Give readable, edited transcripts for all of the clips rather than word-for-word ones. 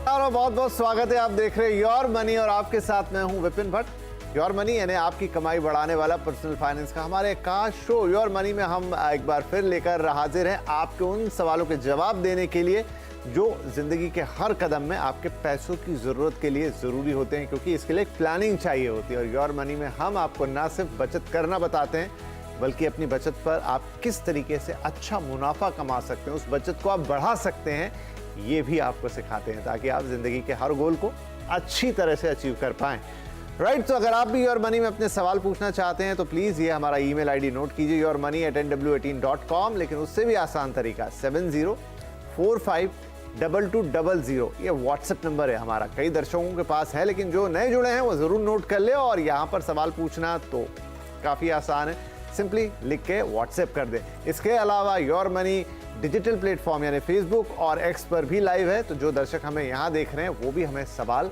और बहुत बहुत स्वागत है। आप देख रहे हैं योर मनी और आपके साथ मैं हूं विपिन भट्ट। योर मनी यानी आपकी कमाई बढ़ाने वाला पर्सनल फाइनेंस का हमारे खास शो योर मनी में हम एक बार फिर लेकर हाजिर हैं आपके उन सवालों के जवाब देने के लिए जो जिंदगी के हर कदम में आपके पैसों की जरूरत के लिए जरूरी होते हैं, क्योंकि इसके लिए एक प्लानिंग चाहिए होती है। और योर मनी में हम आपको ना सिर्फ बचत करना बताते हैं बल्कि अपनी बचत पर आप किस तरीके से अच्छा मुनाफा कमा सकते हैं, उस बचत को आप बढ़ा सकते हैं, ये भी आपको सिखाते हैं ताकि आप जिंदगी के हर गोल को अच्छी तरह से अचीव कर पाएं। राइट, तो अगर आप भी योर मनी में अपने सवाल पूछना चाहते हैं तो प्लीज ये हमारा ईमेल आईडी नोट कीजिए yourmoney@nw18.com। लेकिन उससे भी आसान तरीका 70452200 ये व्हाट्सएप नंबर है हमारा। कई दर्शकों के पास है लेकिन जो नए जुड़े हैं वो जरूर नोट कर ले। और यहाँ पर सवाल पूछना तो काफी आसान है, सिंपली लिख के व्हाट्सएप कर दे। इसके अलावा योर मनी डिजिटल प्लेटफॉर्म यानी फेसबुक और एक्स पर भी लाइव है, तो जो दर्शक हमें यहाँ देख रहे हैं वो भी हमें सवाल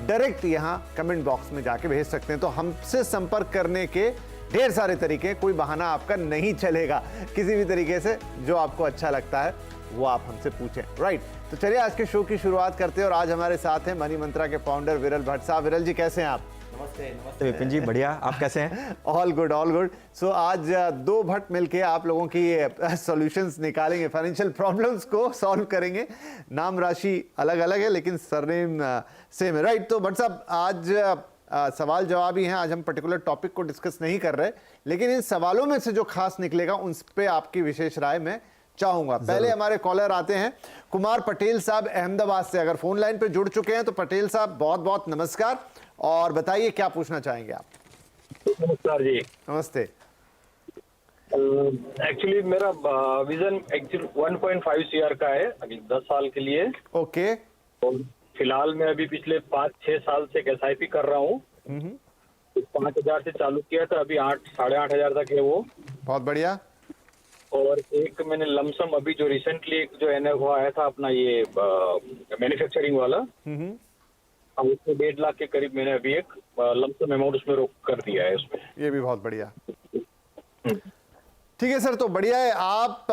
डायरेक्ट यहाँ कमेंट बॉक्स में जाके भेज सकते हैं। तो हमसे संपर्क करने के ढेर सारे तरीके, कोई बहाना आपका नहीं चलेगा। किसी भी तरीके से जो आपको अच्छा लगता है वो आप हमसे पूछें। राइट, तो चलिए आज के शो की शुरुआत करते हैं। और आज हमारे साथ हैं मनी मंत्रा के फाउंडर विरल भट्ट साहब। विरल जी कैसे हैं आप? नमस्ते। नमस्ते विपिन जी, बढ़िया। आप कैसे हैं? All good all good. So आज दो भट्ट मिलके आप लोगों की सॉल्यूशंस निकालेंगे, फाइनेंशियल प्रॉब्लम्स को सॉल्व करेंगे। नाम राशि अलग अलग है लेकिन सरनेम सेम है। राइट, तो भट्ट साहब आज सवाल जवाब ही हैं। आज हम पर्टिकुलर टॉपिक को डिस्कस नहीं कर रहे, लेकिन इन सवालों में से जो खास निकलेगा उन पे आपकी विशेष राय मैं चाहूंगा। पहले हमारे कॉलर आते हैं कुमार पटेल साहब अहमदाबाद से। अगर फोन लाइन पे जुड़ चुके हैं तो पटेल साहब बहुत बहुत नमस्कार और बताइए क्या पूछना चाहेंगे आप? नमस्कार जी। नमस्ते। एक्चुअली मेरा विजन एक्चुअली 1.5 CR का है अगले 10 साल के लिए। ओके। और फिलहाल मैं अभी पिछले 5-6 साल से SIP कर रहा हूँ। 5,000 से चालू किया था, अभी 8-8,500 तक है वो। बहुत बढ़िया। और एक मैंने लमसम अभी जो रिसेंटली जो NFO आया था अपना ये मैन्युफैक्चरिंग वाला, उसमें 1.5 लाख के करीब मैंने अभी एक लमसम अमाउंट उसमें रोक कर दिया है उसमें। ये भी बहुत बढ़िया। ठीक है सर, तो बढ़िया है। आप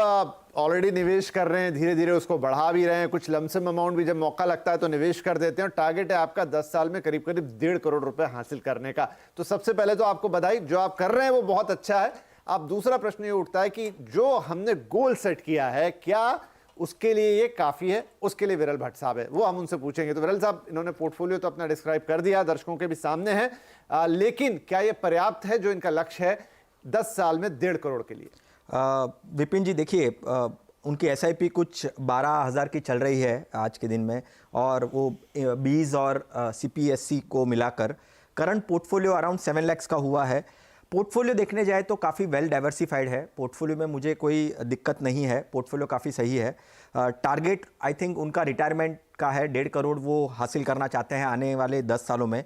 ऑलरेडी निवेश कर रहे हैं, धीरे धीरे उसको बढ़ा भी रहे हैं। कुछ लमसम अमाउंट भी जब मौका लगता है तो निवेश कर देते हैं। और टारगेट है आपका 10 साल में करीब करीब 1.5 करोड़ रुपए हासिल करने का। तो सबसे पहले तो आपको बधाई, जो आप कर रहे हैं वो बहुत अच्छा है। अब दूसरा प्रश्न ये उठता है कि जो हमने गोल सेट किया है क्या उसके लिए ये काफी है? उसके लिए विरल भट्ट साहब है, वो हम उनसे पूछेंगे। तो विरल साहब, इन्होंने पोर्टफोलियो तो अपना डिस्क्राइब कर दिया, दर्शकों के भी सामने है, लेकिन क्या ये पर्याप्त है जो इनका लक्ष्य है 10 साल में 1.5 करोड़ के लिए? विपिन जी देखिए, उनकी SIP कुछ 12,000 की चल रही है आज के दिन में, और वो बीज और CPSC को मिलाकर करंट पोर्टफोलियो अराउंड 7 लाख का हुआ है। पोर्टफोलियो देखने जाए तो काफ़ी वेल डाइवर्सिफाइड है। पोर्टफोलियो में मुझे कोई दिक्कत नहीं है, पोर्टफोलियो काफ़ी सही है। टारगेट आई थिंक उनका रिटायरमेंट का है, 1.5 करोड़ वो हासिल करना चाहते हैं आने वाले 10 सालों में।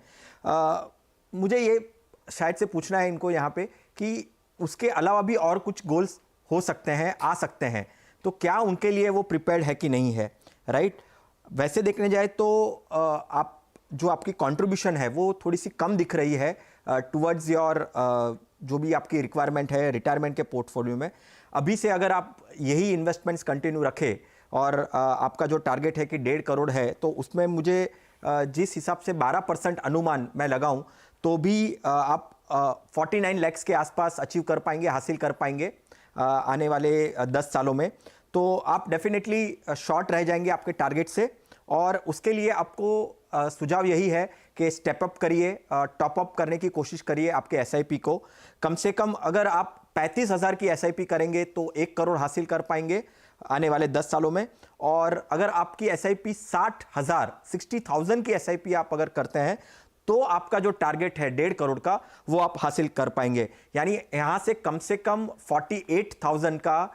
मुझे ये शायद से पूछना है इनको यहाँ पे कि उसके अलावा भी और कुछ गोल्स हो सकते हैं, आ सकते हैं, तो क्या उनके लिए वो प्रिपेयर्ड है कि नहीं है? राइट, वैसे देखने जाए तो आप जो आपकी कंट्रीब्यूशन है वो थोड़ी सी कम दिख रही है टुवर्ड्स योर जो भी आपकी रिक्वायरमेंट है रिटायरमेंट के पोर्टफोलियो में। अभी से अगर आप यही इन्वेस्टमेंट्स कंटिन्यू रखें और आपका जो टारगेट है कि 1.5 करोड़ है, तो उसमें मुझे जिस हिसाब से 12% अनुमान मैं लगाऊं तो भी आप 49 लाख के आसपास अचीव कर पाएंगे, हासिल कर पाएंगे आने वाले 10 सालों में। तो आप डेफिनेटली शॉर्ट रह जाएंगे आपके टारगेट से। और उसके लिए आपको सुझाव यही है कि स्टेप अप करिए, टॉप अप करने की कोशिश करिए आपके SIP को। कम से कम अगर आप 35,000 की SIP करेंगे तो 1 करोड़ हासिल कर पाएंगे आने वाले 10 सालों में। और अगर आपकी SIP 60,000 की SIP आप अगर करते हैं तो आपका जो टारगेट है 1.5 करोड़ का वो आप हासिल कर पाएंगे। यानी यहां से कम 48,000 का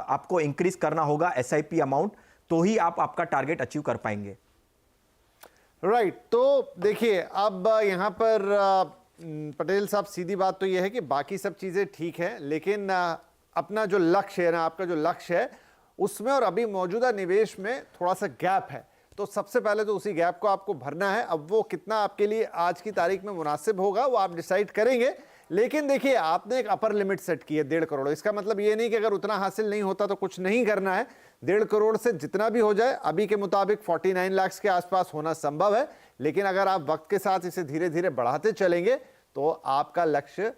आपको इंक्रीज करना होगा SIP अमाउंट, तो ही आप आपका टारगेट अचीव कर पाएंगे। राइट, तो देखिए अब यहाँ पर पटेल साहब, सीधी बात तो यह है कि बाकी सब चीजें ठीक है, लेकिन अपना जो लक्ष्य है ना, आपका जो लक्ष्य है उसमें और अभी मौजूदा निवेश में थोड़ा सा गैप है। तो सबसे पहले तो उसी गैप को आपको भरना है। अब वो कितना आपके लिए आज की तारीख में मुनासिब होगा वो आप डिसाइड करेंगे, लेकिन देखिए आपने एक अपर लिमिट सेट की है 1.5 करोड़। इसका मतलब ये नहीं कि अगर उतना हासिल नहीं होता तो कुछ नहीं करना है। 1.5 करोड़ से जितना भी हो जाए, अभी के मुताबिक 49 लाख के आसपास होना संभव है, लेकिन अगर आप वक्त के साथ इसे धीरे धीरे बढ़ाते चलेंगे तो आपका लक्ष्य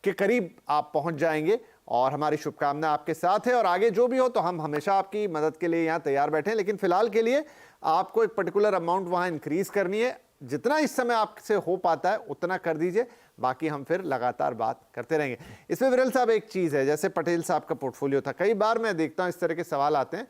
के करीब आप पहुंच जाएंगे। और हमारी शुभकामना आपके साथ है, और आगे जो भी हो तो हम हमेशा आपकी मदद के लिए यहाँ तैयार बैठे हैं। लेकिन फिलहाल के लिए आपको एक पर्टिकुलर अमाउंट वहां इंक्रीज करनी है। जितना इस समय आपसे हो पाता है उतना कर दीजिए, बाकी हम फिर लगातार बात करते रहेंगे। इसमें विरल साहब एक चीज है, जैसे पटेल साहब का पोर्टफोलियो था, कई बार मैं देखता हूं इस तरह के सवाल आते हैं,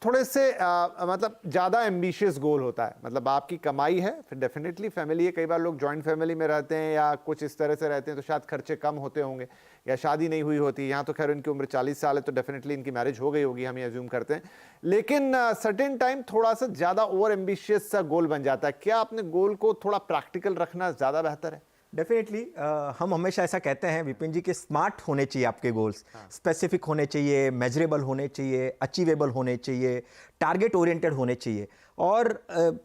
थोड़े से मतलब ज़्यादा एम्बिशियस गोल होता है। मतलब आपकी कमाई है, फिर डेफिनेटली फैमिली है, कई बार लोग जॉइंट फैमिली में रहते हैं या कुछ इस तरह से रहते हैं तो शायद खर्चे कम होते होंगे, या शादी नहीं हुई होती। यहाँ तो खैर इनकी उम्र 40 साल है तो डेफिनेटली इनकी मैरिज हो गई होगी, हम ये अज्यूम करते हैं। लेकिन सर्टेन टाइम थोड़ा सा ज़्यादा ओवर एम्बिशियस सा गोल बन जाता है। क्या अपने गोल को थोड़ा प्रैक्टिकल रखना ज़्यादा बेहतर है? डेफिनेटली हम हमेशा ऐसा कहते हैं विपिन जी कि स्मार्ट होने चाहिए आपके गोल्स, स्पेसिफिक होने चाहिए, मेजरेबल होने चाहिए, अचीवेबल होने चाहिए, टारगेट ओरिएंटेड होने चाहिए। और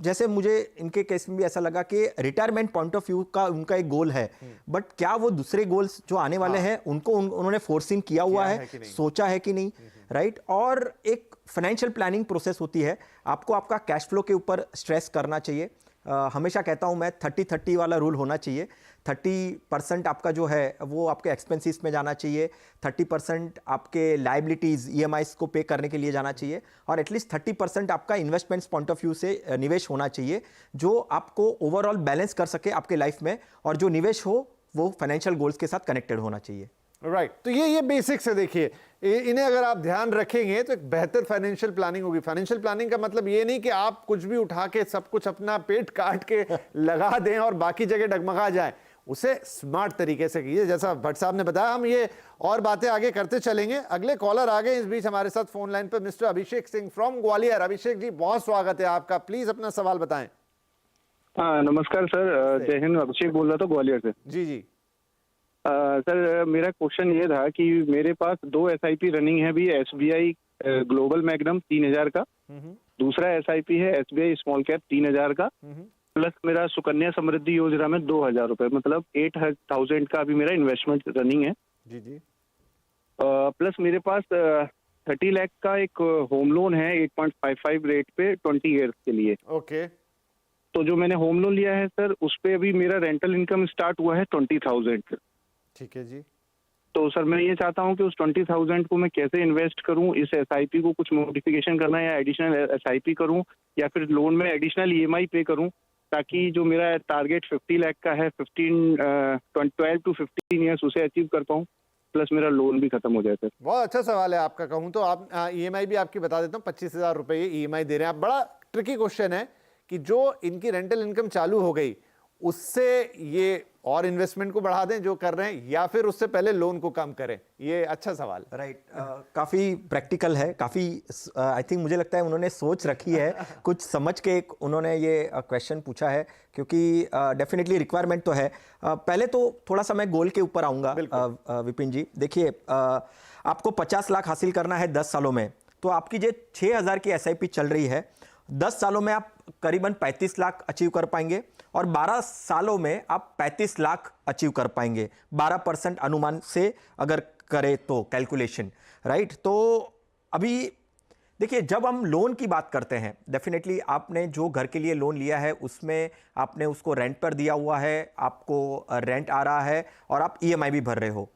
जैसे मुझे इनके केस में भी ऐसा लगा कि रिटायरमेंट पॉइंट ऑफ व्यू का उनका एक गोल है, बट क्या वो दूसरे गोल्स जो आने वाले हैं उनको उन्होंने फोर्सिंग किया हुआ है, सोचा है कि नहीं, राइट। और एक फाइनेंशियल प्लानिंग प्रोसेस होती है, आपको आपका कैश फ्लो के ऊपर स्ट्रेस करना चाहिए। हमेशा कहता हूं मैं 30-30 वाला रूल होना चाहिए। 30% आपका जो है वो आपके एक्सपेंसेस में जाना चाहिए, 30% आपके लाइबिलिटीज ईएमआईज को पे करने के लिए जाना चाहिए, और एटलीस्ट 30% आपका इन्वेस्टमेंट्स पॉइंट ऑफ व्यू से निवेश होना चाहिए जो आपको ओवरऑल बैलेंस कर सके आपके लाइफ में, और जो निवेश हो वो फाइनेंशियल गोल्स के साथ कनेक्टेड होना चाहिए। राइट तो ये बेसिक्स है। देखिए इन्हें अगर आप ध्यान रखेंगे तो एक बेहतर फाइनेंशियल प्लानिंग होगी। फाइनेंशियल प्लानिंग का मतलब ये नहीं कि आप कुछ भी उठा के सब कुछ अपना पेट काट के लगा दें और बाकी जगह डगमगा जाएं। उसे स्मार्ट तरीके से कीजिए, जैसा भट्ट साहब ने बताया। हम ये और बातें आगे करते चलेंगे। अगले कॉलर आ गए इस बीच हमारे साथ फोन लाइन पर, मिस्टर अभिषेक सिंह फ्रॉम ग्वालियर। अभिषेक जी बहुत स्वागत है आपका, प्लीज अपना सवाल बताएं। हाँ नमस्कार सर, जय हिंद। अभिषेक बोल रहा था ग्वालियर से। जी जी सर मेरा क्वेश्चन ये था कि मेरे पास 2 SIP रनिंग है भी, SBI ग्लोबल मैग्नम 3000 का, दूसरा SIP है SBI स्मॉल कैप 3000 का, प्लस मेरा सुकन्या समृद्धि योजना में 2000 रुपए, मतलब 8000 का अभी मेरा इन्वेस्टमेंट रनिंग है। जी जी प्लस मेरे पास 30 लाख का एक होम लोन है 8.55 रेट पे 20 ईयर्स के लिए। ओके तो जो मैंने होम लोन लिया है सर, उस पे अभी मेरा रेंटल इनकम स्टार्ट हुआ है 20,000। ठीक है जी। तो सर मैं ये चाहता हूँ कि उस 20,000 को मैं कैसे इन्वेस्ट करूँ, इस SIP को कुछ मॉडिफिकेशन करना है या एडिशनल SIP करूँ, या फिर लोन में एडिशनल EMI पे करूँ, ताकि जो मेरा टारगेट 50 लाख का है 12 to 15 ईयर्स उसे अचीव कर पाऊँ, प्लस मेरा लोन भी खत्म हो जाए सर। बहुत अच्छा सवाल है आपका। कहूँ तो आप EMI भी आपकी बता देता हूँ, 25,000 रुपए EMI दे रहे हैं आप। बड़ा ट्रिकी क्वेश्चन है कि जो इनकी रेंटल इनकम चालू हो गई उससे ये और इन्वेस्टमेंट को बढ़ा दें जो कर रहे हैं, या फिर उससे पहले लोन को कम करें। ये अच्छा सवाल है। राइट काफ़ी प्रैक्टिकल है, काफ़ी आई थिंक मुझे लगता है उन्होंने सोच रखी है कुछ समझ के उन्होंने ये क्वेश्चन पूछा है, क्योंकि डेफिनेटली रिक्वायरमेंट तो है। पहले तो थोड़ा सा मैं गोल के ऊपर आऊँगा विपिन जी। देखिए आपको 50 लाख हासिल करना है 10 सालों में, तो आपकी जो 6000 की SIP चल रही है 10 सालों में आप करीबन 35 लाख अचीव कर पाएंगे, और 12 सालों में आप 35 लाख अचीव कर पाएंगे, 12% अनुमान से अगर करें तो कैलकुलेशन, राइट। तो अभी देखिए जब हम लोन की बात करते हैं, डेफिनेटली आपने जो घर के लिए लोन लिया है उसमें आपने उसको रेंट पर दिया हुआ है, आपको रेंट आ रहा है और आप EMI भी भर रहे हो।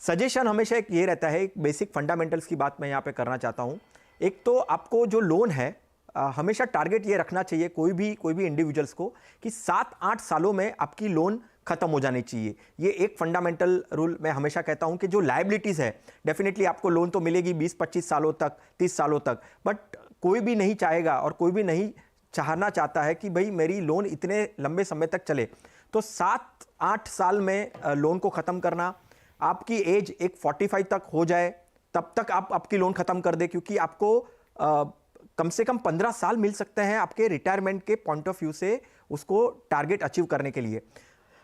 सजेशन हमेशा एक ये रहता है, एक बेसिक फंडामेंटल्स की बात मैं यहाँ पे करना चाहता हूँ। एक तो आपको जो लोन है हमेशा टारगेट ये रखना चाहिए कोई भी इंडिविजुअल्स को कि 7-8 सालों में आपकी लोन खत्म हो जानी चाहिए। ये एक फंडामेंटल रूल मैं हमेशा कहता हूं कि जो लायबिलिटीज़ है डेफिनेटली आपको लोन तो मिलेगी 20-25 सालों तक, 30 सालों तक, बट कोई भी नहीं चाहेगा और कोई भी नहीं चाहना चाहता है कि भाई मेरी लोन इतने लंबे समय तक चले। तो 7-8 साल में लोन को ख़त्म करना, आपकी एज एक 45 तक हो जाए तब तक आप आपकी लोन ख़त्म कर दे, क्योंकि आपको कम से कम 15 साल मिल सकते हैं आपके रिटायरमेंट के पॉइंट ऑफ व्यू से उसको टारगेट अचीव करने के लिए।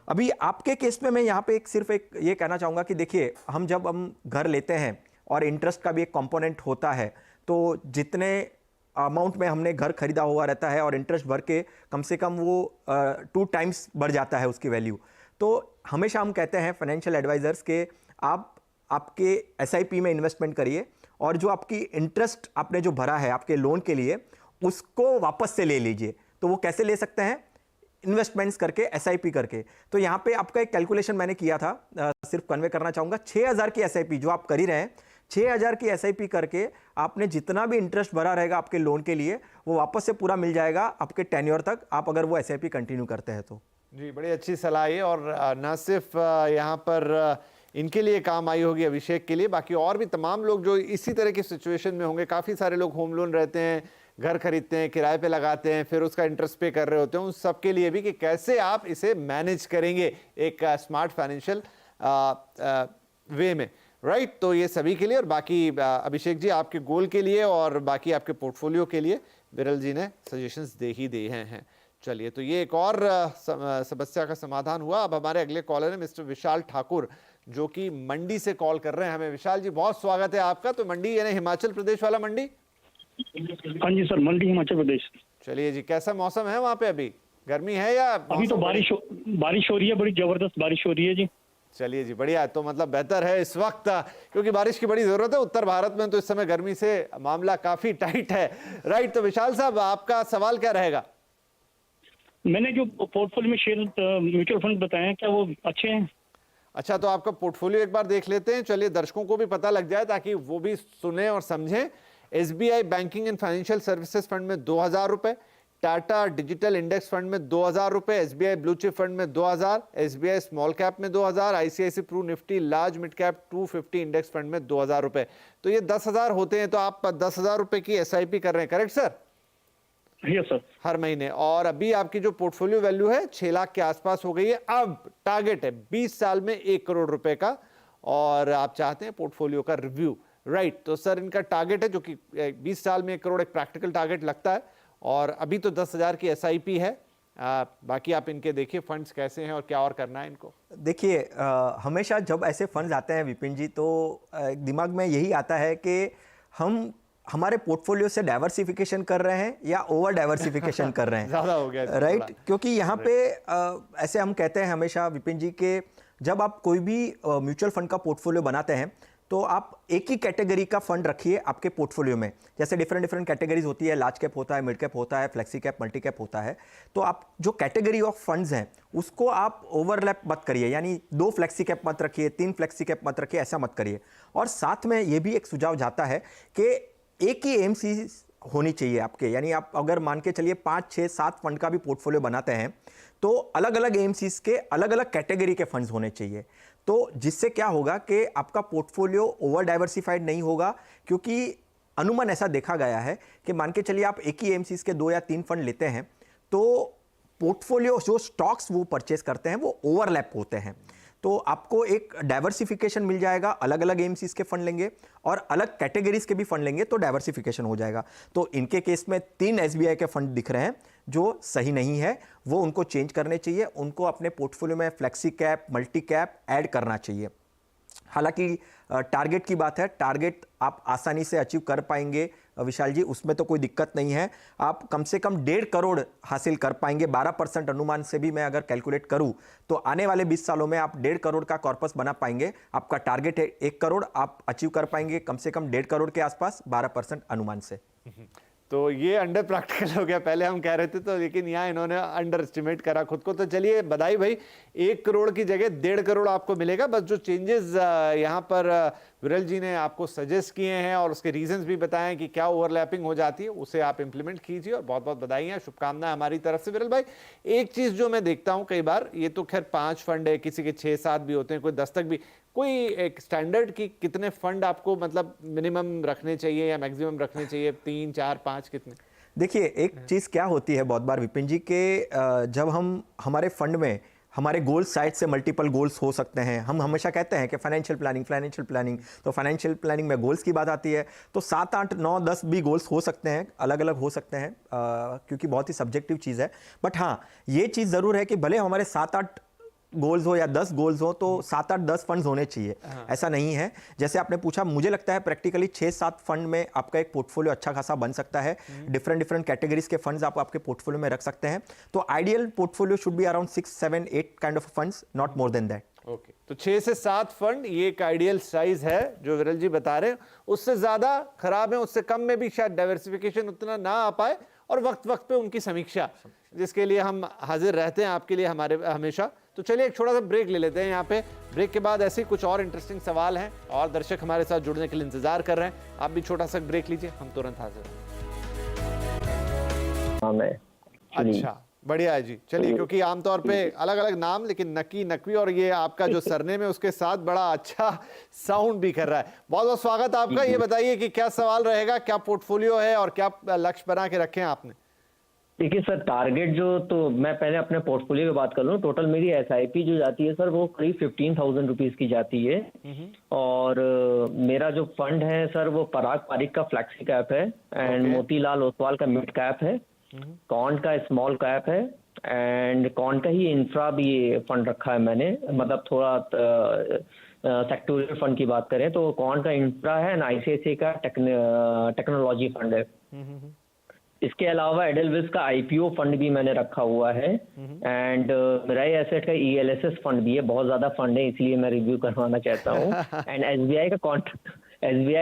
अभी आपके केस में मैं यहाँ पे सिर्फ एक ये कहना चाहूँगा कि देखिए जब हम घर लेते हैं और इंटरेस्ट का भी एक कंपोनेंट होता है, तो जितने अमाउंट में हमने घर खरीदा हुआ रहता है और इंटरेस्ट भर के कम से कम वो 2 टाइम्स बढ़ जाता है उसकी वैल्यू। तो हमेशा हम कहते हैं फाइनेंशियल एडवाइजर्स के आप आपके एसआईपी में इन्वेस्टमेंट करिए और जो आपकी इंटरेस्ट आपने जो भरा है आपके लोन के लिए उसको वापस से ले लीजिए। तो वो कैसे ले सकते हैं? इन्वेस्टमेंट्स करके, एसआईपी करके। तो यहाँ पे आपका एक कैलकुलेशन मैंने किया था, सिर्फ कन्वे करना चाहूँगा। 6000 की एसआईपी जो आप कर ही रहे हैं, 6000 की एसआईपी करके आपने जितना भी इंटरेस्ट भरा रहेगा आपके लोन के लिए वो वापस से पूरा मिल जाएगा आपके टेन्योर तक, आप अगर वो एसआईपी कंटिन्यू करते हैं तो। जी, बड़ी अच्छी सलाह है और ना सिर्फ यहाँ पर इनके लिए काम आई होगी, अभिषेक के लिए, बाकी और भी तमाम लोग जो इसी तरह की सिचुएशन में होंगे। काफ़ी सारे लोग होम लोन रहते हैं, घर खरीदते हैं, किराए पे लगाते हैं, फिर उसका इंटरेस्ट पे कर रहे होते हैं, उन सब के लिए भी कि कैसे आप इसे मैनेज करेंगे एक स्मार्ट फाइनेंशियल वे में, राइट। तो ये सभी के लिए और बाकी अभिषेक जी आपके गोल के लिए और बाकी आपके पोर्टफोलियो के लिए विरल जी ने सजेशंस दे ही दिए हैं। चलिए, तो ये एक और समस्या का समाधान हुआ। अब हमारे अगले कॉलर है मिस्टर विशाल ठाकुर, जो कि मंडी से कॉल कर रहे हैं हमें। विशाल जी, बहुत स्वागत है आपका। तो मंडी यानी हिमाचल प्रदेश वाला मंडी? हाँ जी सर, मंडी हिमाचल प्रदेश। चलिए जी, कैसा मौसम है वहाँ पे? अभी गर्मी है या अभी तो बारिश हो रही है, बड़ी जबरदस्त बारिश हो रही है जी। चलिए जी, बढ़िया है। तो मतलब बेहतर है इस वक्त, क्योंकि बारिश की बड़ी जरूरत है उत्तर भारत में, तो इस समय गर्मी से मामला काफी टाइट है, राइट। तो विशाल साहब, आपका सवाल क्या रहेगा? मैंने जो पोर्टफोलियो में शेयर म्यूचुअल फंड बताए हैं, क्या वो अच्छे हैं? अच्छा, तो आपका पोर्टफोलियो एक बार देख लेते हैं। चलिए, दर्शकों को भी पता लग जाए ताकि वो भी सुने और समझें। SBI banking and financial services fund में 2000 रुपए, टाटा डिजिटल इंडेक्स फंड में 2000 रुपए, एसबीआई ब्लू चिप फंड में 2000, एसबीआई स्मॉल कैप में 2000, ICICI Pru Nifty large mid cap 250 index fund में 2000 रुपए। तो ये 10,000 होते हैं। तो आप 10,000 रुपए की एसआईपी कर रहे हैं, करेक्ट सर? Yes sir. हर महीने। और अभी आपकी जो पोर्टफोलियो वैल्यू है 6 लाख के आसपास हो गई है। अब टारगेट है 20 साल में 1 करोड़ रुपए का, और आप चाहते हैं पोर्टफोलियो का रिव्यू, राइट। तो सर, इनका टारगेट है जो कि 20 साल में 1 करोड़ एक प्रैक्टिकल टारगेट लगता है, और अभी तो 10,000 की एसआईपी है। बाकी आप इनके देखिए फंड्स कैसे हैं और क्या और करना है इनको। देखिए, हमेशा जब ऐसे फंड्स आते हैं विपिन जी, तो दिमाग में यही आता है कि हम हमारे पोर्टफोलियो से डाइवर्सिफिकेशन कर रहे हैं या ओवर डाइवर्सिफिकेशन कर रहे हैं। ज़्यादा हो गया, राइट। क्योंकि यहाँ पे ऐसे हम कहते हैं हमेशा विपिन जी के, जब आप कोई भी म्यूचुअल फंड का पोर्टफोलियो बनाते हैं तो आप एक ही कैटेगरी का फंड रखिए आपके पोर्टफोलियो में। जैसे डिफरेंट कैटेगरीज होती है, लार्ज कैप होता है, मिड कैप होता है, फ्लेक्सी कैप, मल्टी कैप होता है। तो आप जो कैटेगरी ऑफ फंड्स हैं उसको आप ओवरलैप मत करिए, यानी 2 फ्लेक्सी कैप मत रखिए, 3 फ्लेक्सी कैप मत रखिए, ऐसा मत करिए। और साथ में ये भी एक सुझाव जाता है कि एक ही एएमसी होनी चाहिए आपके, यानी आप अगर मान के चलिए 5, 6, 7 फंड का भी पोर्टफोलियो बनाते हैं तो अलग अलग एएमसीज के अलग अलग कैटेगरी के फंड्स होने चाहिए। तो जिससे क्या होगा कि आपका पोर्टफोलियो ओवर डाइवर्सिफाइड नहीं होगा, क्योंकि अनुमान ऐसा देखा गया है कि मान के चलिए आप एक ही एएमसीज के 2 या 3 फंड लेते हैं तो पोर्टफोलियो जो स्टॉक्स वो परचेस करते हैं वो ओवरलैप होते हैं। तो आपको एक डाइवर्सिफिकेशन मिल जाएगा, अलग अलग एएमसीज के फंड लेंगे और अलग कैटेगरीज के भी फंड लेंगे तो डाइवर्सिफिकेशन हो जाएगा। तो इनके केस में 3 एसबीआई के फंड दिख रहे हैं जो सही नहीं है, वो उनको चेंज करने चाहिए। उनको अपने पोर्टफोलियो में flexi cap, multi cap add करना चाहिए। हालांकि टारगेट की बात है, टारगेट आप आसानी से अचीव कर पाएंगे विशाल जी, उसमें तो कोई दिक्कत नहीं है। आप कम से कम 1.5 करोड़ हासिल कर पाएंगे। 12% अनुमान से भी मैं अगर कैलकुलेट करूं तो आने वाले 20 सालों में आप 1.5 करोड़ का कॉर्पस बना पाएंगे। आपका टारगेट है 1 करोड़, आप अचीव कर पाएंगे कम से कम 1.5 करोड़ के आसपास 12% अनुमान से। तो ये अंडर प्रैक्टिकल हो गया, पहले हम कह रहे थे तो, लेकिन यहाँ इन्होंने अंडर एस्टिमेट करा खुद को। तो चलिए बधाई भाई, 1 करोड़ की जगह 1.5 करोड़ आपको मिलेगा। बस जो चेंजेस यहाँ पर विरल जी ने आपको सजेस्ट किए हैं और उसके रीजंस भी बताएं कि क्या ओवरलैपिंग हो जाती है, उसे आप इंप्लीमेंट कीजिए। और बहुत बहुत बधाई है, शुभकामनाएं हमारी तरफ से। विरल भाई, एक चीज जो मैं देखता हूँ कई बार, ये तो खैर 5 फंड है, किसी के 6-7 भी होते हैं, कोई 10 तक भी, कोई एक स्टैंडर्ड की कितने फंड आपको मतलब मिनिमम रखने चाहिए या मैक्सिमम रखने चाहिए? 3, 4, 5 कितने? देखिए, एक चीज़ क्या होती है बहुत बार विपिन जी के, जब हम हमारे फंड में हमारे गोल साइड से मल्टीपल गोल्स हो सकते हैं। हम हमेशा कहते हैं कि फाइनेंशियल प्लानिंग, तो फाइनेंशियल प्लानिंग में गोल्स की बात आती है तो 7, 8, 9, 10 भी गोल्स हो सकते हैं, अलग अलग हो सकते हैं, क्योंकि बहुत ही सब्जेक्टिव चीज़ है। बट हाँ, ये चीज़ ज़रूर है कि भले हमारे 7, 8 गोल्स हो या 10 गोल्स हो तो 7-8-10 फंड्स होने चाहिए। ऐसा नहीं है। जैसे आपने पूछा, मुझे लगता है प्रैक्टिकली 6-7 फंड में आपका एक पोर्टफोलियो अच्छा खासा बन सकता है। डिफरेंट कैटेगरीज के फंड्स आप आपके पोर्टफोलियो में रख सकते हैं। तो ideal portfolio should be around 6-7-8 kind of funds, not more than that. Okay, तो 6 से 7 फंड ये एक आइडियल साइज है जो विरल जी बता रहे हैं। उससे ज्यादा खराब है, उससे कम में भी शायद डाइवर्सिफिकेशन उतना ना आ पाए, और वक्त वक्त पे उनकी समीक्षा, जिसके लिए हम हाजिर रहते हैं आपके लिए हमारे हमेशा। तो चलिए एक छोटा सा ब्रेक ले लेते हैं यहाँ पे। ब्रेक के बाद ऐसे ही कुछ और इंटरेस्टिंग सवाल हैं और दर्शक हमारे साथ जुड़ने के लिए इंतजार कर रहे हैं। आप भी छोटा सा ब्रेक लीजिए, हम तुरंत हाजिर हैं। अच्छा, बढ़िया है जी। चलिए, क्योंकि आमतौर पे अलग अलग नाम, लेकिन नकी, नकवी और ये आपका जो सरनेम है उसके साथ बड़ा अच्छा साउंड भी कर रहा है। बहुत बहुत स्वागत आपका। ये बताइए कि क्या सवाल रहेगा, क्या पोर्टफोलियो है और क्या लक्ष्य बना के रखे हैं आपने? देखिए सर, टारगेट जो, तो मैं पहले अपने पोर्टफोलियो की बात कर लूँ। टोटल मेरी एसआईपी जो जाती है सर, वो करीब 15,000 रुपीज की जाती है। और मेरा जो फंड है सर, वो पराग पारिक का फ्लैक्सी कैप है, एंड मोतीलाल ओसवाल का मिड कैप है, कॉन्ट का स्मॉल कैप है, एंड कॉन्ट का ही इंफ्रा भी फंड रखा है मैंने। मतलब थोड़ा सेक्टोरियल फंड की बात करें तो कॉन्ट का इंफ्रा है, एंड आईसीआईसीआई का टेक्नोलॉजी फंड है। इसके अलावा एडलविस का आईपीओ फंड भी मैंने रखा हुआ है, एंड मिराई एसेट का ईएलएसएस फंड भी है। बहुत ज्यादा फंड है, इसलिए मैं रिव्यू करवाना चाहता हूँ। एंड एसबीआई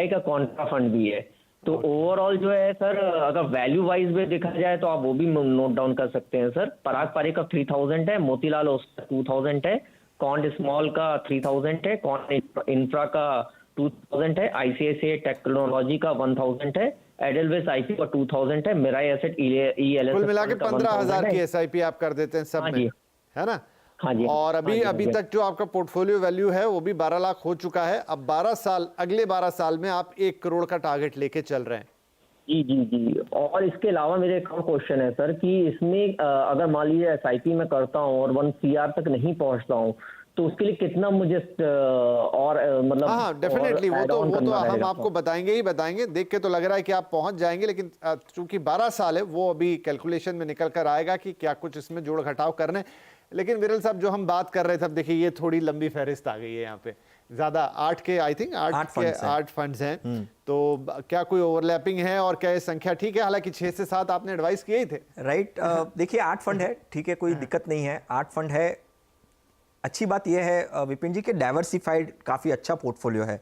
का कॉन्ट्रा फंड भी है। तो ओवरऑल जो है सर, अगर वैल्यू वाइज में देखा जाए तो आप वो भी नोट डाउन कर सकते हैं सर। पराग पारिक का 3000 है, मोतीलाल ओसवाल 2000 है, कॉन्ट स्मॉल का 3000 है, कॉन्ट इंफ्रा का 2000 है, आईसीआईसीआई टेक्नोलॉजी का 1000 है, एडलविस आईपी का 2000 है, मिराई एसेट ईएलएसएस कुल मिला के 15,000 की एसआईपी आप कर देते हैं सब में, है ना? हाँ जी। और अभी तक जो आपका पोर्टफोलियो वैल्यू है वो भी 12 लाख हो चुका है। अब 12 साल, अगले 12 साल में आप 1 करोड़ का टारगेट लेके चल रहे हैं। जी जी जी। और इसके अलावा मेरे एक और क्वेश्चन है सर कि इसमें अगर मान लीजिए एसआईपी में करता हूँ और 1 CR तक नहीं पहुँचता हूँ, तो उसके लिए कितना मुझे और मतलब? हाँ, डेफिनेटली वो तो हम आपको बताएंगे ही बताएंगे। देख के तो लग रहा है कि आप पहुंच जाएंगे, लेकिन चूंकि 12 साल है वो अभी कैलकुलेशन में निकल कर आएगा कि क्या कुछ इसमें जोड़ घटाव करने। लेकिन विरल साहब, जो हम बात कर रहे थे, अब देखिए ये थोड़ी लंबी फहरिस्त आ गई है यहाँ पे। ज्यादा 8 के, आई थिंक 8 फंड्स हैं। तो क्या कोई ओवरलैपिंग है और क्या ये संख्या ठीक है? हालांकि 6 से 7 आपने एडवाइस किए ही थे। राइट। देखिए 8 फंड है, ठीक है, कोई दिक्कत नहीं है। 8 फंड है। अच्छी बात यह है विपिन जी के डाइवर्सिफाइड काफ़ी अच्छा पोर्टफोलियो है।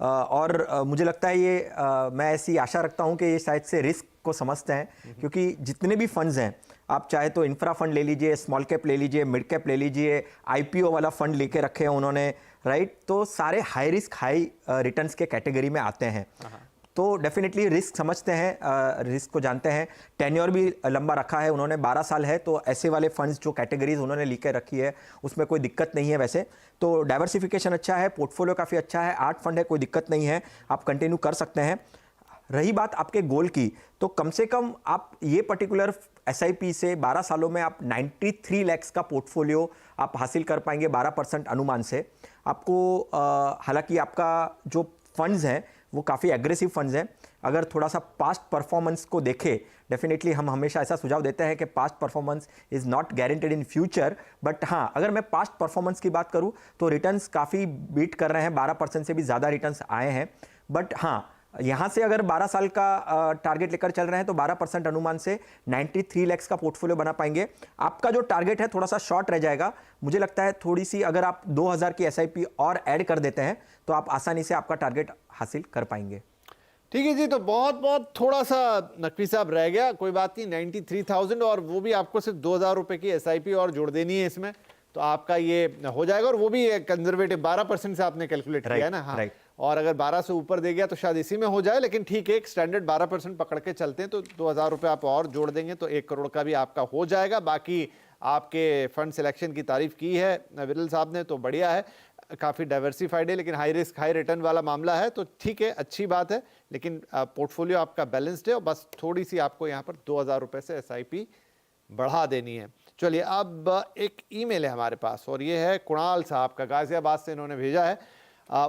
और मुझे लगता है ये मैं ऐसी आशा रखता हूं कि ये शायद से रिस्क को समझते हैं, क्योंकि जितने भी फंड्स हैं, आप चाहे तो इंफ्रा फंड ले लीजिए, स्मॉल कैप ले लीजिए, मिड कैप ले लीजिए, आईपीओ वाला फंड लेके रखे हैं उन्होंने, राइट? तो सारे हाई रिस्क हाई रिटर्न्स के कैटेगरी में आते हैं। तो डेफिनेटली रिस्क समझते हैं, रिस्क को जानते हैं। टेन्योर भी लंबा रखा है उन्होंने, 12 साल है। तो ऐसे वाले फंड्स जो कैटेगरीज उन्होंने लेकर रखी है उसमें कोई दिक्कत नहीं है वैसे। तो डाइवर्सिफिकेशन अच्छा है, पोर्टफोलियो काफ़ी अच्छा है, 8 फंड है, कोई दिक्कत नहीं है, आप कंटिन्यू कर सकते हैं। रही बात आपके गोल की, तो कम से कम आप ये पर्टिकुलर एसआईपी से 12 सालों में आप 93 लाख का पोर्टफोलियो आप हासिल कर पाएंगे 12% अनुमान से। आपको हालांकि आपका जो फंड्स हैं वो काफ़ी एग्रेसिव फंड्स हैं। अगर थोड़ा सा पास्ट परफॉर्मेंस को देखें, डेफिनेटली हम हमेशा ऐसा सुझाव देते हैं कि past performance is not guaranteed in future, but हाँ, अगर मैं पास्ट परफॉर्मेंस की बात करूं तो रिटर्न्स काफ़ी बीट कर रहे हैं, 12% से भी ज़्यादा रिटर्न्स आए हैं। बट हाँ, यहाँ से अगर 12 साल का टारगेट लेकर चल रहे हैं तो 12% अनुमान से 93 लाख का पोर्टफोलियो बना पाएंगे। आपका जो टारगेट है थोड़ा सा शॉर्ट रह जाएगा। मुझे लगता है थोड़ी सी अगर आप 2000 की एसआईपी और ऐड कर देते हैं तो आप आसानी से आपका टारगेट हासिल कर पाएंगे। ठीक है जी, तो बहुत बहुत थोड़ा सा नकवी साहब रह गया, कोई बात नहीं। 93,000, और वो भी आपको सिर्फ 2000 रुपए की एसआईपी और जोड़ देनी है इसमें, तो आपका ये हो जाएगा। और वो भी कंजर्वेटिव 12% से आपने कैलकुलेट किया है ना? हाँ। और अगर 12 से ऊपर दे गया तो शायद इसी में हो जाए, लेकिन ठीक है, एक स्टैंडर्ड 12% पकड़ के चलते हैं तो 2000 रुपये आप और जोड़ देंगे तो 1 करोड़ का भी आपका हो जाएगा। बाकी आपके फंड सिलेक्शन की तारीफ की है विरल साहब ने, तो बढ़िया है, काफ़ी डाइवर्सिफाइड है, लेकिन हाई रिस्क हाई रिटर्न वाला मामला है, तो ठीक है, अच्छी बात है। लेकिन पोर्टफोलियो आपका बैलेंस्ड है और बस थोड़ी सी आपको यहाँ पर 2000 रुपये से एसआईपी बढ़ा देनी है। चलिए, अब एक ईमेल है हमारे पास और ये है कुणाल साहब का, गाजियाबाद से इन्होंने भेजा है।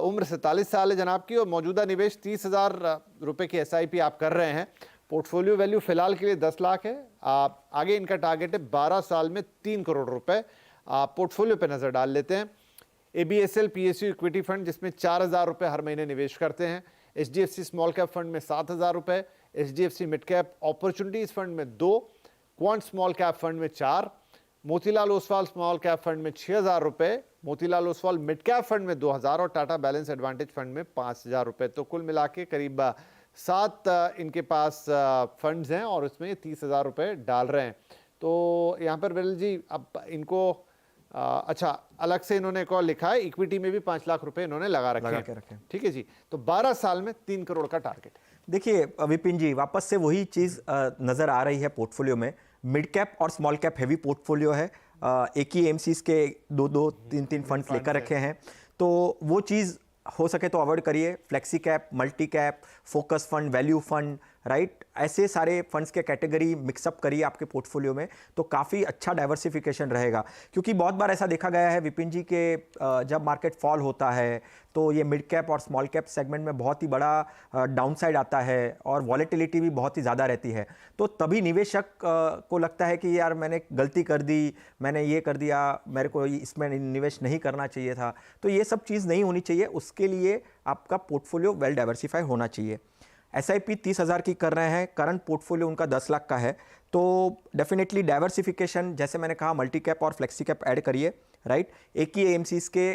उम्र 47 साल है जनाब की और मौजूदा निवेश 30,000 रुपये की एसआईपी आप कर रहे हैं। पोर्टफोलियो वैल्यू फिलहाल के लिए 10 लाख है। आगे इनका टारगेट है 12 साल में 3 करोड़ रुपए। पोर्टफोलियो पे नजर डाल लेते हैं। ABSL PSU इक्विटी फंड जिसमें 4,000 रुपये हर महीने निवेश करते हैं। HDFC स्मॉल कैप फंड में 7,000 रुपये, HDFC mid cap opportunities fund में 2, क्वांट स्मॉल कैप फंड में 4, Motilal Oswal small cap fund में 6,000 रुपये, Motilal Oswal mid cap fund में 2,000 और टाटा बैलेंस एडवांटेज फंड में 5,000 रुपये। तो कुल मिला के करीब 7 इनके पास फंड्स हैं और उसमें 30,000 रुपये डाल रहे हैं। तो यहाँ पर विरल जी अब इनको अच्छा अलग से इन्होंने एक और लिखा है, इक्विटी में भी 5 लाख रुपए इन्होंने लगा रखे हैं। ठीक है जी, तो 12 साल में 3 करोड़ का टारगेट। देखिए विपिन जी, वापस से वही चीज़ नज़र आ रही है पोर्टफोलियो में। मिड कैप और स्मॉल कैप हैवी पोर्टफोलियो है। एक ही एमसीज के 2-2, 3-3 फंड्स लेकर रखे हैं, तो वो चीज़ हो सके तो अवॉइड करिए। Flexi cap, multi cap, focus fund, value fund, right, ऐसे सारे फंड्स के कैटेगरी मिक्सअप करिए आपके पोर्टफोलियो में, तो काफ़ी अच्छा डाइवर्सिफिकेशन रहेगा। क्योंकि बहुत बार ऐसा देखा गया है विपिन जी के जब मार्केट फॉल होता है तो ये मिड कैप और स्मॉल कैप सेगमेंट में बहुत ही बड़ा डाउनसाइड आता है और वॉलेटिलिटी भी बहुत ही ज़्यादा रहती है। तो तभी निवेशक को लगता है कि यार मैंने गलती कर दी, मैंने ये कर दिया, मेरे को इसमें निवेश नहीं करना चाहिए था। तो ये सब चीज़ नहीं होनी चाहिए। उसके लिए आपका पोर्टफोलियो वेल डाइवर्सिफाई होना चाहिए। SIP 30,000 की कर रहे हैं, करंट पोर्टफोलियो उनका 10 लाख का है, तो डेफिनेटली डाइवर्सिफिकेशन जैसे मैंने कहा मल्टी कैप और फ्लेक्सी कैप ऐड करिए, राइट। एक ही AMCs के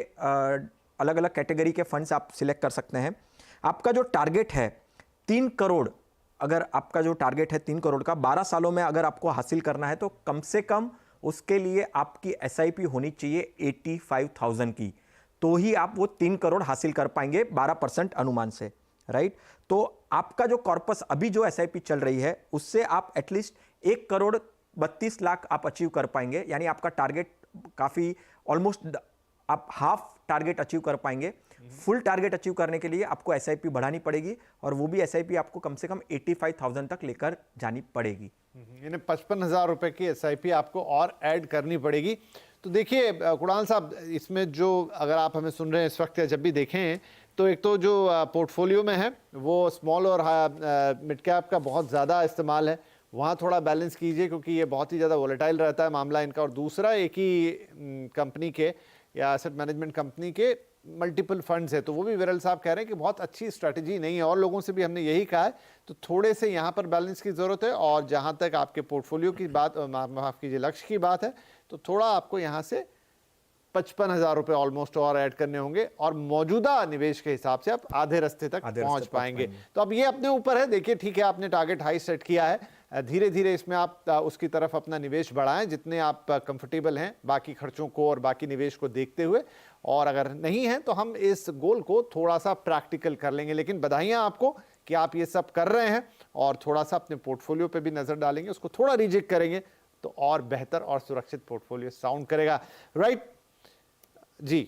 अलग अलग कैटेगरी के फंड्स आप सिलेक्ट कर सकते हैं। आपका जो टारगेट है 3 करोड़, अगर आपका जो टारगेट है 3 करोड़ का 12 सालों में अगर आपको हासिल करना है तो कम से कम उसके लिए आपकी SIP होनी चाहिए 85,000 की, तो ही आप वो 3 करोड़ हासिल कर पाएंगे 12% अनुमान से, राइट। तो आपका जो कॉर्पस अभी जो SIP चल रही है उससे आप एटलीस्ट 1 करोड़ 32 लाख आप अचीव कर पाएंगे। यानी आपका टारगेट काफ़ी ऑलमोस्ट आप हाफ टारगेट अचीव कर पाएंगे। फुल टारगेट अचीव करने के लिए आपको SIP बढ़ानी पड़ेगी और वो भी SIP आपको कम से कम 85,000 तक लेकर जानी पड़ेगी। यानी 55,000 रुपए की SIP आपको और ऐड करनी पड़ेगी। तो देखिए कुणाल साहब, इसमें जो अगर आप हमें सुन रहे हैं इस वक्त या जब भी देखें, तो एक तो जो पोर्टफोलियो में है वो स्मॉल और मिड कैप का बहुत ज़्यादा इस्तेमाल है, वहाँ थोड़ा बैलेंस कीजिए क्योंकि ये बहुत ही ज़्यादा वोलेटाइल रहता है मामला इनका। और दूसरा, एक ही कंपनी के या एसेट मैनेजमेंट कंपनी के मल्टीपल फंड्स है, तो वो भी विरल साहब कह रहे हैं कि बहुत अच्छी स्ट्रैटेजी नहीं है और लोगों से भी हमने यही कहा है। तो थोड़े से यहाँ पर बैलेंस की ज़रूरत है। और जहाँ तक आपके पोर्टफोलियो की बात, माफ़ कीजिए, लक्ष्य की बात है, तो थोड़ा आपको यहाँ से 55,000 रुपये ऑलमोस्ट और ऐड करने होंगे और मौजूदा निवेश के हिसाब से आप आधे रास्ते तक पहुंच पाएंगे। तो अब ये अपने ऊपर है। देखिए ठीक है, आपने टारगेट हाई सेट किया है, धीरे धीरे इसमें आप उसकी तरफ अपना निवेश बढ़ाएं जितने आप कंफर्टेबल हैं बाकी खर्चों को और बाकी निवेश को देखते हुए। और अगर नहीं है तो हम इस गोल को थोड़ा सा प्रैक्टिकल कर लेंगे। लेकिन बधाइयाँ आपको कि आप ये सब कर रहे हैं और थोड़ा सा अपने पोर्टफोलियो पे भी नज़र डालेंगे, उसको थोड़ा रिजेक्ट करेंगे तो और बेहतर और सुरक्षित पोर्टफोलियो साउंड करेगा, राइट जी।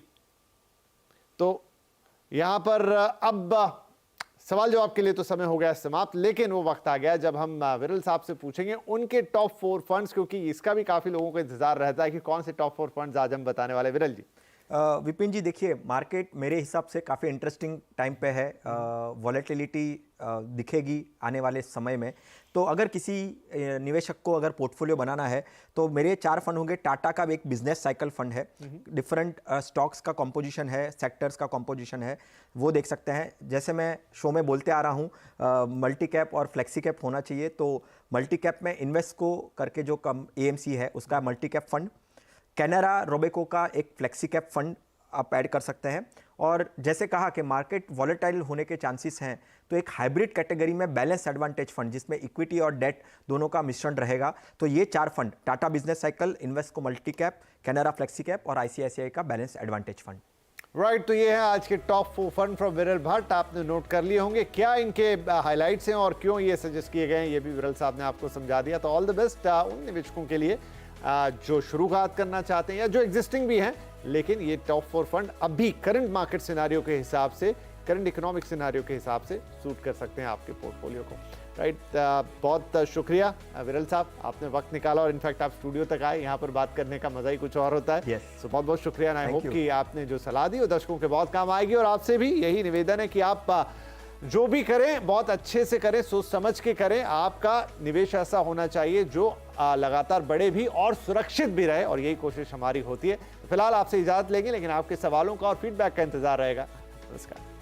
तो यहां पर अब सवाल जवाब के लिए तो समय हो गया समाप्त, लेकिन वो वक्त आ गया जब हम विरल साहब से पूछेंगे उनके टॉप 4 फंड्स, क्योंकि इसका भी काफी लोगों को इंतजार रहता है कि कौन से टॉप 4 फंड्स आज हम बताने वाले। विरल जी। विपिन जी, देखिए मार्केट मेरे हिसाब से काफ़ी इंटरेस्टिंग टाइम पे है। वॉलेटिलिटी दिखेगी आने वाले समय में। तो अगर किसी निवेशक को अगर पोर्टफोलियो बनाना है तो मेरे 4 फंड होंगे। टाटा का एक बिजनेस साइकिल फंड है, डिफरेंट स्टॉक्स का कॉम्पोजिशन है, सेक्टर्स का कॉम्पोजिशन है, वो देख सकते हैं। जैसे मैं शो में बोलते आ रहा हूँ मल्टी कैप और फ्लेक्सी कैप होना चाहिए, तो मल्टी कैप में इन्वेस्को करके जो AMC है उसका multi cap fund, Canara Robeco का एक फ्लेक्सी कैप फंड आप ऐड कर सकते हैं। और जैसे कहा कि मार्केट वॉलेटाइल होने के चांसेस हैं, तो एक हाइब्रिड कैटेगरी में बैलेंस एडवांटेज फंड जिसमें इक्विटी और डेट दोनों का मिश्रण रहेगा। तो ये 4 fund, Tata business cycle, Invesco multi cap, Canara flexi cap और ICICI का बैलेंस एडवांटेज फंड, राइट। तो ये है आज के टॉप 4 फंड फ्रॉम विरल भट्ट। आपने नोट कर लिए होंगे क्या इनके हाईलाइट्स हैं और क्यों ये सजेस्ट किए गए हैं, ये भी विरल साहब ने आपको समझा दिया। तो ऑल द बेस्ट उन निवेशकों के लिए जो शुरुआत करना चाहते हैं या जो एग्जिस्टिंग भी हैं, लेकिन ये टॉप 4 फंड अभी करंट मार्केट सिनारियो के हिसाब से, करंट इकोनॉमिक सिनारियो के हिसाब से सूट कर सकते हैं आपके पोर्टफोलियो को, राइट। बहुत शुक्रिया विरल साहब, आपने वक्त निकाला और इनफैक्ट आप स्टूडियो तक आए। यहाँ पर बात करने का मजा ही कुछ और होता है। सो बहुत बहुत शुक्रिया। आई होप कि आपने जो सलाह दी वो दर्शकों के बहुत काम आएगी। और आपसे भी यही निवेदन है कि आप जो भी करें बहुत अच्छे से करें, सोच समझ के करें। आपका निवेश ऐसा होना चाहिए जो लगातार बढ़े भी और सुरक्षित भी रहे, और यही कोशिश हमारी होती है। फिलहाल आपसे इजाजत लेंगे, लेकिन आपके सवालों का और फीडबैक का इंतजार रहेगा। नमस्कार।